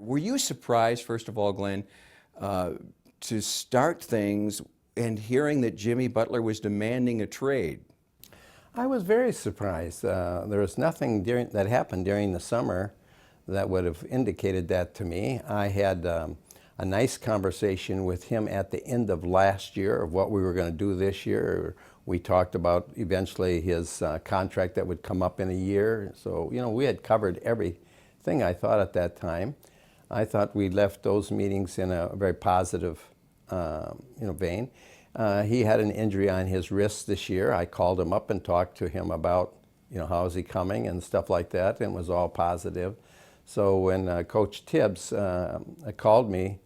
Were you surprised, first of all, Glenn, to start things and hearing that Jimmy Butler was demanding a trade? I was very surprised. There was nothing that happened during the summer that would have indicated that to me. I had a nice conversation with him at the end of last year of what we were going to do this year. We talked about eventually his contract that would come up in a year. So, we had covered everything, I thought, at that time. I thought we left those meetings in a very positive vein. He had an injury on his wrist this year. I called him up and talked to him about, how is he coming and stuff like that, and it was all positive. So when Coach Tibbs called me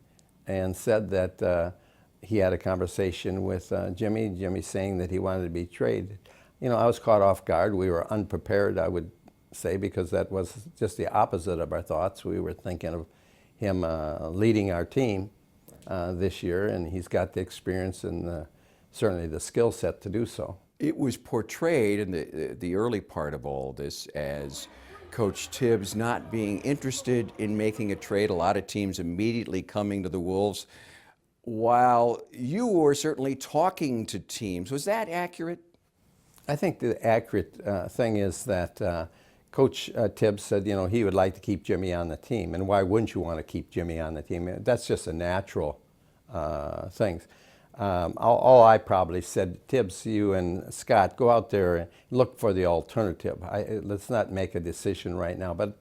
and said that he had a conversation with Jimmy saying that he wanted to be traded, I was caught off guard. We were unprepared, I would say, because that was just the opposite of our thoughts. We were thinking of him leading our team this year, and he's got the experience and certainly the skill set to do so. It was portrayed in the early part of all this as Coach Tibbs not being interested in making a trade, a lot of teams immediately coming to the Wolves, while you were certainly talking to teams. Was that accurate? I think the accurate thing is that Coach Tibbs said, he would like to keep Jimmy on the team, and why wouldn't you want to keep Jimmy on the team? That's just a natural thing. All I probably said, Tibbs, you and Scott, go out there and look for the alternative. Let's not make a decision right now. But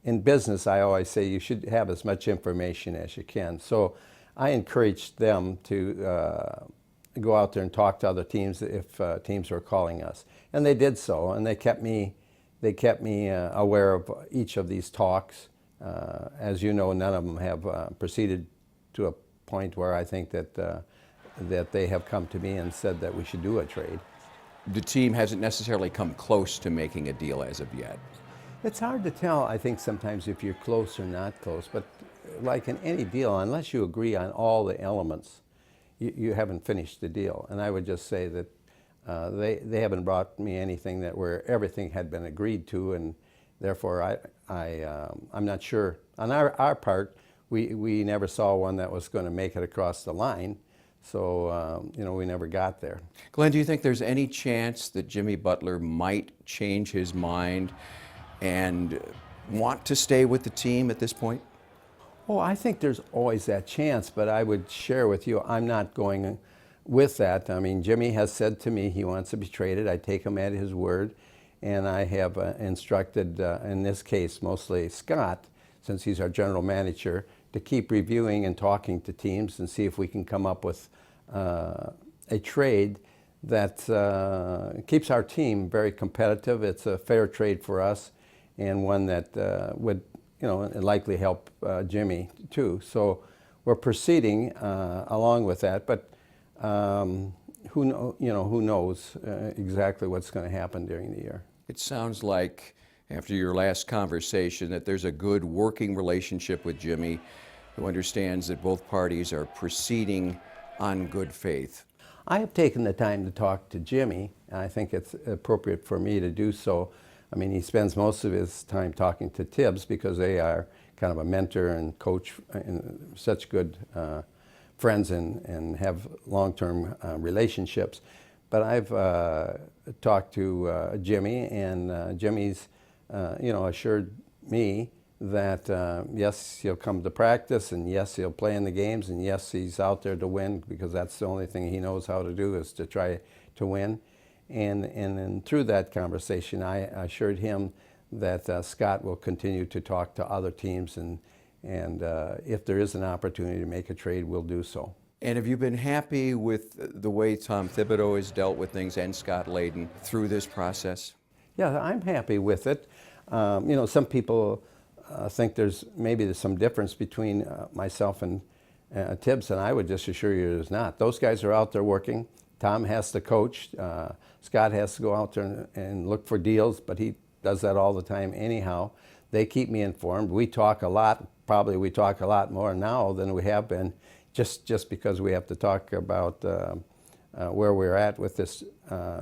in business, I always say you should have as much information as you can. So I encouraged them to go out there and talk to other teams if teams were calling us. And they did so, and they kept me aware of each of these talks. As you know, none of them have proceeded to a point where I think that they have come to me and said that we should do a trade. The team hasn't necessarily come close to making a deal as of yet. It's hard to tell, I think, sometimes if you're close or not close. But like in any deal, unless you agree on all the elements, you haven't finished the deal. And I would just say that they haven't brought me anything where everything had been agreed to, and therefore I'm not sure. On our part, we never saw one that was going to make it across the line, so we never got there. Glenn, do you think there's any chance that Jimmy Butler might change his mind and want to stay with the team at this point? Oh, I think there's always that chance, but I would share with you, I'm not going with that. I mean, Jimmy has said to me he wants to be traded. I take him at his word, and I have instructed, in this case, mostly Scott, since he's our general manager, to keep reviewing and talking to teams and see if we can come up with a trade that keeps our team very competitive. It's a fair trade for us, and one that would likely help Jimmy too. So we're proceeding along with that, but who knows exactly what's going to happen during the year. It sounds like, after your last conversation, that there's a good working relationship with Jimmy, who understands that both parties are proceeding on good faith. I have taken the time to talk to Jimmy, and I think it's appropriate for me to do so. I mean, he spends most of his time talking to Tibbs because they are kind of a mentor and coach and such good friends and have long-term relationships. But I've talked to Jimmy, and Jimmy's assured me that yes, he'll come to practice, and yes, he'll play in the games, and yes, he's out there to win, because that's the only thing he knows how to do, is to try to win. And then through that conversation, I assured him that Scott will continue to talk to other teams, and if there is an opportunity to make a trade, we'll do so. And have you been happy with the way Tom Thibodeau has dealt with things, and Scott Layden, through this process? Yeah, I'm happy with it. Some people think there's some difference between myself and Tibbs, and I would just assure you there's not. Those guys are out there working. Tom has to coach. Scott has to go out there and look for deals, but he does that all the time anyhow. They keep me informed. We talk a lot. Probably we talk a lot more now than we have been, just because we have to talk about where we're at with this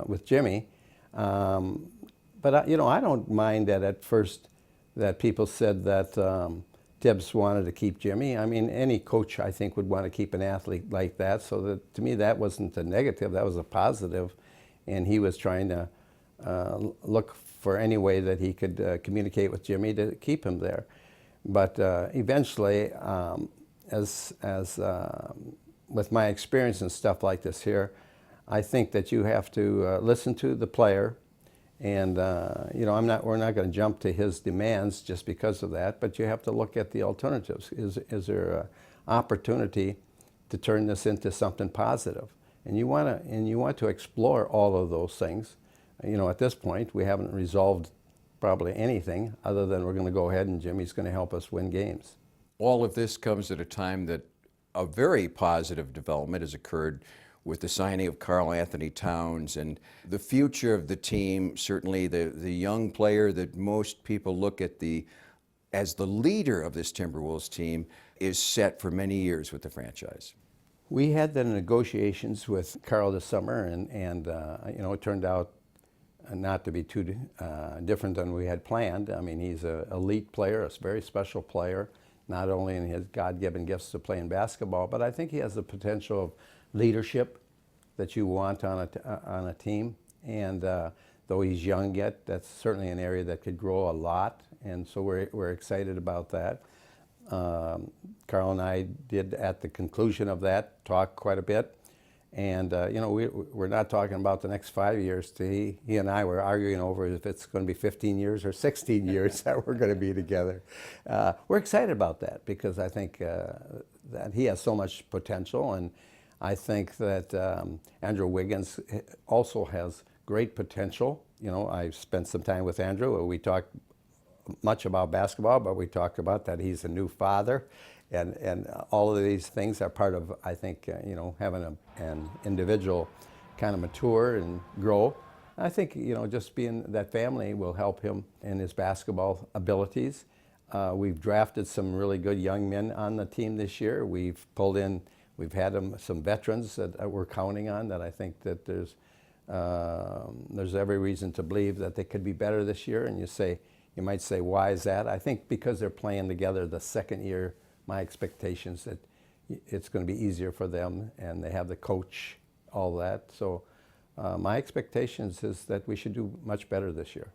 with Jimmy. But I don't mind that at first that people said that Tibbs wanted to keep Jimmy. I mean, any coach, I think, would want to keep an athlete like that. So that, to me, that wasn't a negative. That was a positive. And he was trying to look for any way that he could communicate with Jimmy to keep him there. But eventually, as with my experience and stuff like this here, I think that you have to listen to the player. And you know, we're not going to jump to his demands just because of that, but you have to look at the alternatives. Is there an opportunity to turn this into something positive? And you want to explore all of those things. You know, at this point, we haven't resolved probably anything other than we're going to go ahead and Jimmy's going to help us win games. All of this comes at a time that a very positive development has occurred with the signing of Karl Anthony Towns, and the future of the team, certainly the young player that most people look at as the leader of this Timberwolves team, is set for many years with the franchise. We had the negotiations with Karl this summer, and you know, it turned out not to be too different than we had planned. I mean, he's an elite player, a very special player, not only in his God-given gifts to play in basketball, but I think he has the potential of leadership that you want on a team. And though he's young yet, that's certainly an area that could grow a lot. And so we're excited about that. Karl and I did, at the conclusion of that, talk quite a bit. And you know, we're not talking about the next 5 years. He and I were arguing over if it's going to be 15 years or 16 years that we're going to be together. We're excited about that because I think that he has so much potential, and I think that Andrew Wiggins also has great potential. You know, I've spent some time with Andrew. We talked much about basketball, but we talked about that he's a new father, and all of these things are part of, I think, you know, having an individual kind of mature and grow. I think, you know, just being that family will help him in his basketball abilities. We've drafted some really good young men on the team this year. We've had some veterans that we're counting on that I think that there's every reason to believe that they could be better this year. And you might say, why is that? I think because they're playing together the second year, my expectations that it's going to be easier for them, and they have the coach, all that. So my expectations is that we should do much better this year.